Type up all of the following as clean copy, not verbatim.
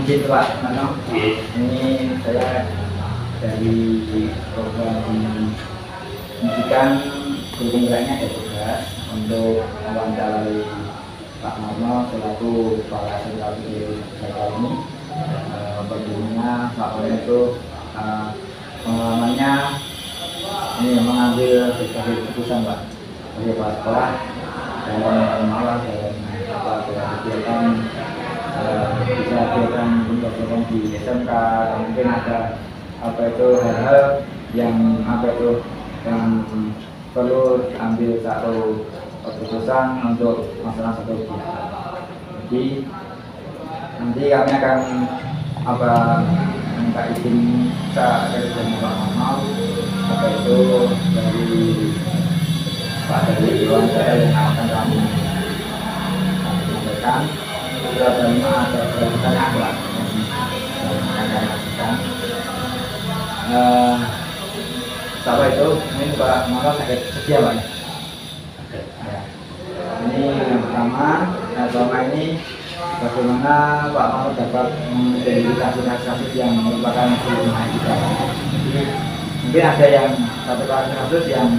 izin Pak Nano. Iya. Ini saya dari program pendidikan guru geraknya ada tugas untuk mewawancarai Pak Marno selaku kepala sekolah saya ini. Bagaimana Pak Marno itu pengalamannya ini mengambil keputusan Pak sebagai kepala sekolah dalam malah dalam kegiatan bisa kegiatan pembelajaran di SMK, mungkin ada apa itu hal-hal yang yang perlu diambil satu keputusan untuk masalah satu. Jadi nanti kami akan minta izin dari Pak Marno apa itu dari Pak dari wawancara yang akan kami sampaikan. Ada pertanyaan Pak yang akan kami lakukan. Apa itu? Ini Pak Marno sakit sedia Pak. Ya. Ini yang pertama ini bagaimana Pak Marno dapat mengidentifikasi kasus yang merupakan rumah kita. Jadi mungkin ada yang satu kasus yang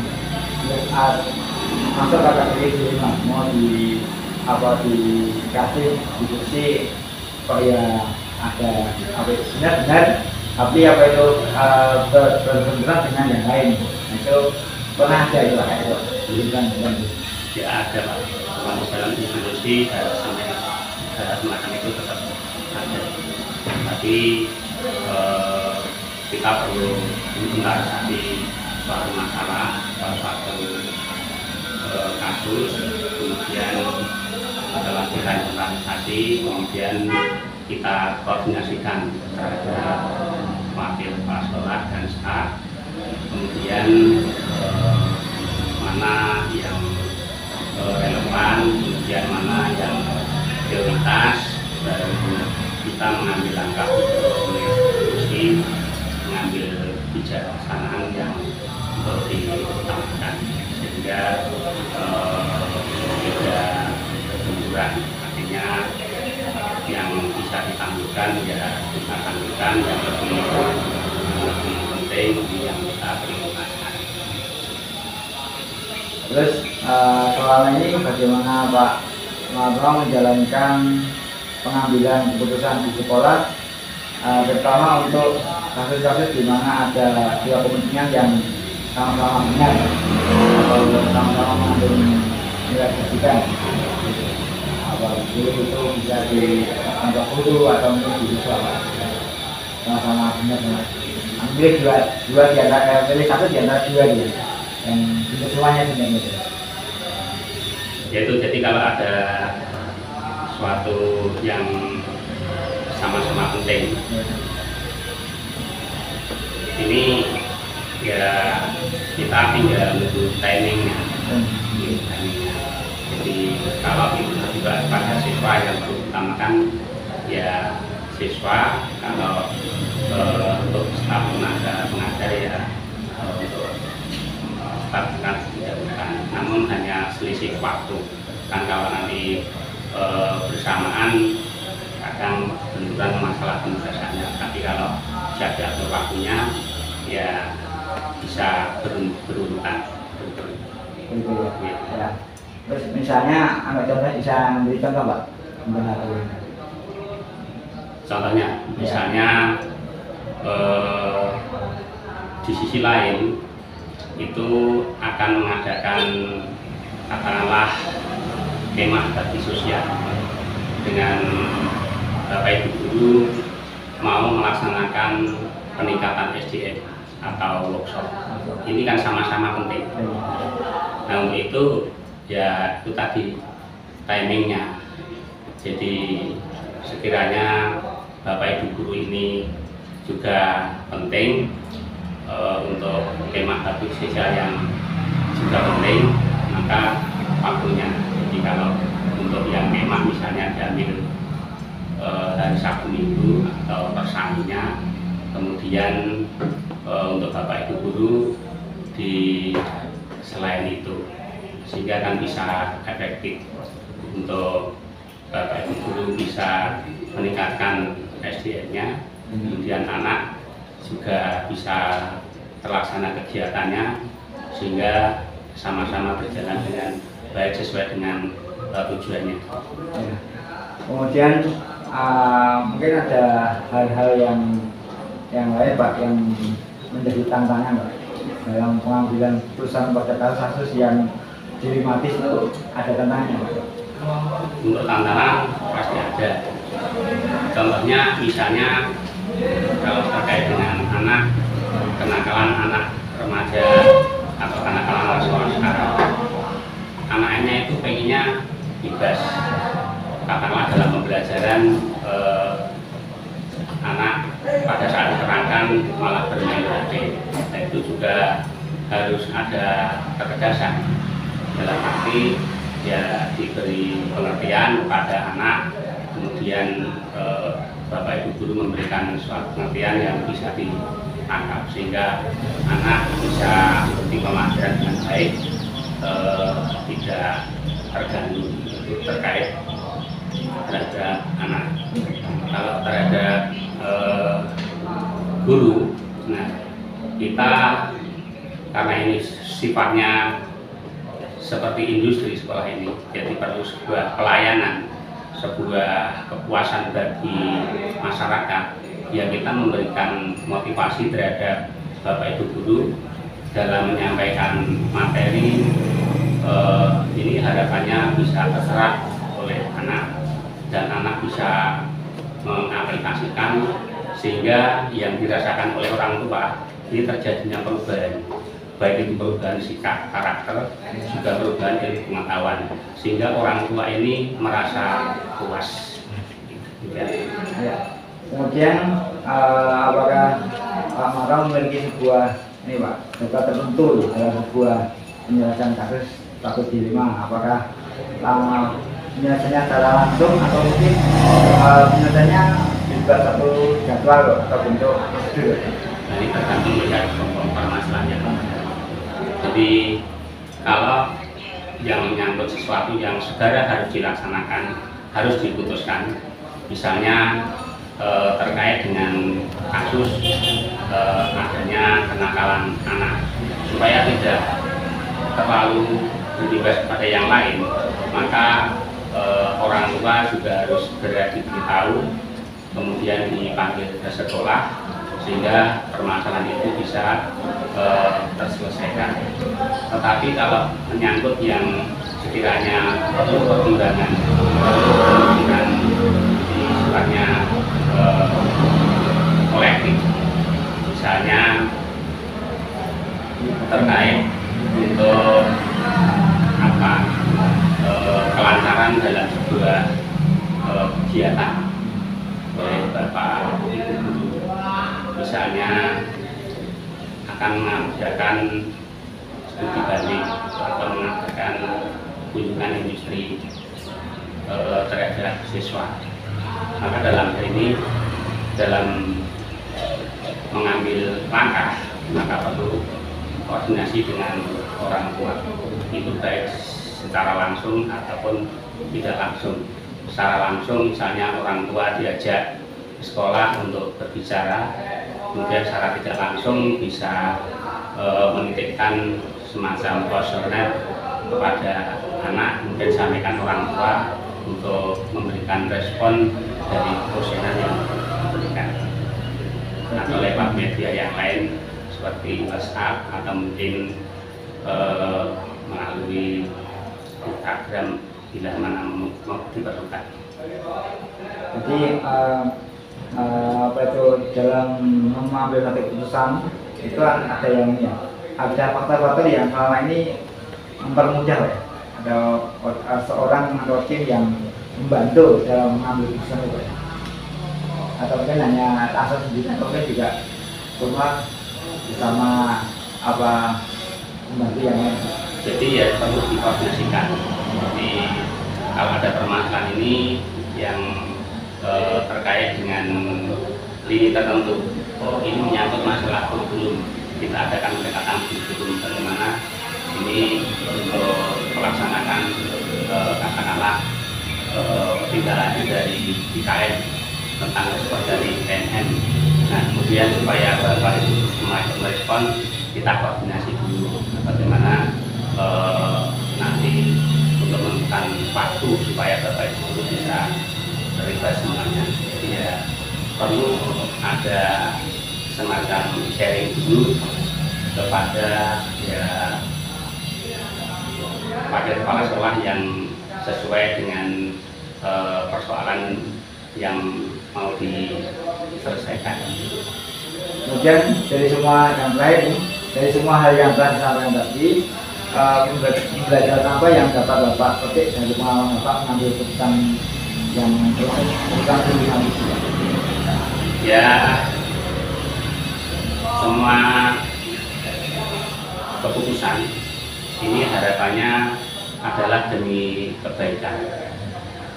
masuk kategori rumah mau dikasih diskusi kok ya ada benar tapi apa itu berbenturan dengan yang lain. Nah, itu pernah ada itu kayak itu bukan ya ada Pak, kalau dalam institusi semacam itu tetap ada, tapi kita perlu mengarsati suatu masalah, suatu kasus, kemudian setelah kita internalisasi, kemudian kita koordinasikan terhadap wakil kepala sekolah dan staf, kemudian mana yang relevan, kemudian mana yang prioritas, baru kita mengambil langkah untuk mengambil kebijaksanaan yang untuk diutamakan sehingga tidak berbenturan. Artinya yang bisa ditangguhkan ya kita tangguhkan, yang lebih penting yang kita prioritaskan. Terus selama ini bagaimana Pak Marno menjalankan pengambilan keputusan di sekolah, terutama untuk kasus-kasus di mana ada dua kepentingan yang sama-sama benar atau sama-sama mengandung nilai pendidikan. Apalagi itu bisa dianggap guru atau mungkin di siswa sama-sama benar. Ambil dua di antara pilih satu di antara dua dia yang semuanya sebenarnya. Yaitu jadi kalau ada suatu yang sama-sama penting, ini ya kita tinggal menunggu timingnya. Jadi kalau itu juga pada siswa yang perlu utamakan ya siswa, kalau untuk staf pengajar ya untuk staf kan tidak bukan, namun hanya selisih waktu kan. Kalau nanti bersamaan kadang benturan masalah penugasannya, tapi kalau bisa diatur waktunya ya bisa berurutan. Ya. Terus misalnya contohnya bisa memberi contoh Pak? Contohnya misalnya di sisi lain itu akan mengadakan katakanlah kemah bakti sosial dengan Bapak Ibu guru mau melaksanakan peningkatan SDM atau workshop. Ini kan sama-sama penting. Nah untuk itu ya itu tadi timingnya. Jadi sekiranya Bapak Ibu guru ini juga penting untuk kemah bakti sosial yang juga penting, maka waktunya. Jadi kalau untuk yang kemah misalnya diambil hari Sabtu Minggu atau persaminya, kemudian untuk Bapak Ibu guru di selain itu, sehingga kan bisa efektif untuk Bapak Ibu guru bisa meningkatkan SDM-nya, kemudian anak juga bisa terlaksana kegiatannya sehingga sama-sama berjalan dengan baik sesuai dengan tujuannya. Ya. Kemudian mungkin ada hal-hal yang lain Pak yang menjadi tantangan Pak dalam pengambilan keputusan pada kasus yang dilematis itu ada tantangannya Pak. Untuk tantangan pasti ada. Contohnya misalnya kalau terkait dengan anak, kenakalan anak remaja atau kenakalan anak sekolah sekarang, anaknya itu pengennya bebas, katakanlah dalam pembelajaran anak pada saat diterangkan malah bermain HP. Nah, itu juga harus ada ketegasan dalam arti ya diberi pengertian kepada anak, kemudian Bapak Ibu guru memberikan suatu pengertian yang bisa ditangkap sehingga anak bisa mengikuti pelajaran dengan baik, tidak terganggu terkait terhadap anak. Kalau terhadap guru, nah kita karena ini sifatnya seperti industri sekolah ini, jadi perlu sebuah pelayanan, sebuah kepuasan bagi masyarakat, yang kita memberikan motivasi terhadap Bapak Ibu guru dalam menyampaikan materi. Ini harapannya bisa terserap oleh anak dan anak bisa mengaplikasikan sehingga yang dirasakan oleh orang tua ini terjadinya perubahan, baik itu perubahan sikap karakter juga perubahan ilmu pengetahuan sehingga orang tua ini merasa puas. Ya. Kemudian apakah Pak Maka memiliki sebuah ini Pak data tertentu dalam sebuah penyelesaian kasus takut dilema, apakah penyelesaiannya secara langsung atau mungkin penyelesaiannya juga satu jadwal atau bentuk prosedur? Nah, ini tergantung dari permasalahannya. Jadi kalau yang menyangkut sesuatu yang segera harus dilaksanakan, harus diputuskan, misalnya terkait dengan kasus adanya kenakalan anak, supaya tidak terlalu berimbas pada yang lain, maka orang tua juga harus segera diberitahu, kemudian dipanggil ke sekolah sehingga permasalahan itu bisa terselesaikan. Tetapi kalau menyangkut yang sekiranya perlu pertimbangan di sifatnya kolektif, misalnya terkait untuk kelancaran dalam sebuah kegiatan oleh Bapak Ibu guru, misalnya akan mengadakan studi banding atau mengadakan kunjungan industri terhadap siswa, maka dalam hal ini dalam mengambil langkah maka perlu koordinasi dengan orang tua, itu baik secara langsung ataupun tidak langsung. Secara langsung misalnya orang tua diajak ke sekolah untuk berbicara, kemudian secara tidak langsung bisa menitipkan semacam kuesioner kepada anak, kemudian sampaikan orang tua untuk memberikan respon dari kuesioner yang diberikan, atau lewat media yang lain seperti WhatsApp atau mungkin melalui Instagram bila mana mau diperlukan. Jadi apa itu dalam mengambil satu keputusan itu ada yang ada faktor-faktor yang selama ini mempermudah ya. Ada seorang atau tim yang membantu dalam mengambil keputusan itu ya. Atau mungkin hanya asal sendiri atau mungkin juga cuma bersama apa membantu yang lain. Jadi ya perlu dikoordinasikan. Jadi kalau ada permasalahan ini yang terkait dengan lini tertentu, oh ini menyangkut masalah kurikulum, kita adakan pendekatan kurikulum bagaimana ini untuk melaksanakan katakanlah tindak lanjut dari IKN tentang respon dari PNM. Nah, kemudian supaya Bapak Ibu semacam merespon, kita koordinasi dulu bagaimana nanti untuk menemukan waktu supaya Bapak Ibu bisa terlibat semuanya. Jadi ya perlu ada semacam sharing dulu kepada kepala sekolah yang sesuai dengan persoalan yang mau diselesaikan. Kemudian dari semua yang lain, dari semua hal yang telah disampaikan tadi, pembelajaran apa yang dapat Bapak petik dari pengalaman Bapak mengambil keputusan yang keputusan pilihan itu? Ya, semua keputusan ini harapannya adalah demi kebaikan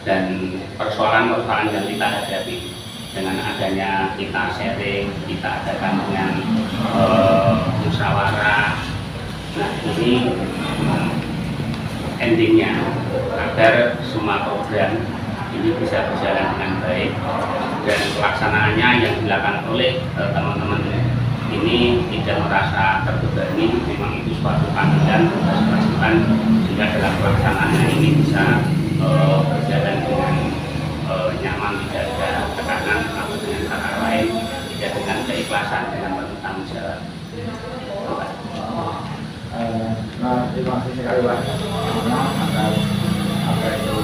dan persoalan-persoalan yang kita hadapi dengan adanya kita sharing, kita adakan dengan musyawarah. Nah, ini endingnya agar semua program ini bisa berjalan dengan baik dan pelaksanaannya yang dilakukan oleh teman-teman ini tidak merasa terbebani. Memang itu suatu panggilan tugas-tugas sehingga dalam pelaksanaannya ini bisa berjalan dengan nyaman, tidak ada tekanan atau dengan cara lain, tidak dengan keikhlasan, dengan bertanggung jawab. Terima kasih sekali Pak atas apa itu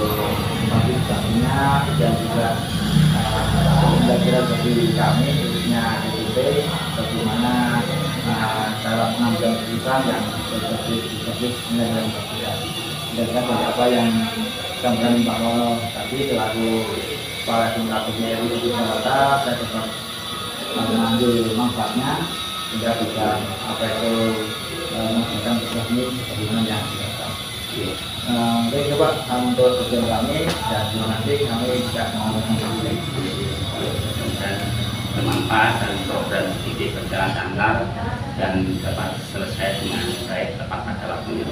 partisipasinya dan juga pembelajaran bagi kami khususnya DPP bagaimana cara pengambilan keputusan yang berbasis nilai dan komunikasi. Dan dari apa yang disampaikan Pak Mono tadi selaku Kepala Tingkat PGRI di Jakarta, saya dapat mengambil manfaatnya sehingga bisa apa itu menggunakan teknik sebagaimana yang dilakukan. Baik coba untuk tujuan kami dan nanti kami bisa mengamalkan dan bermanfaat dan program didik berjalan lancar dan dapat selesai dengan baik tepat pada waktunya.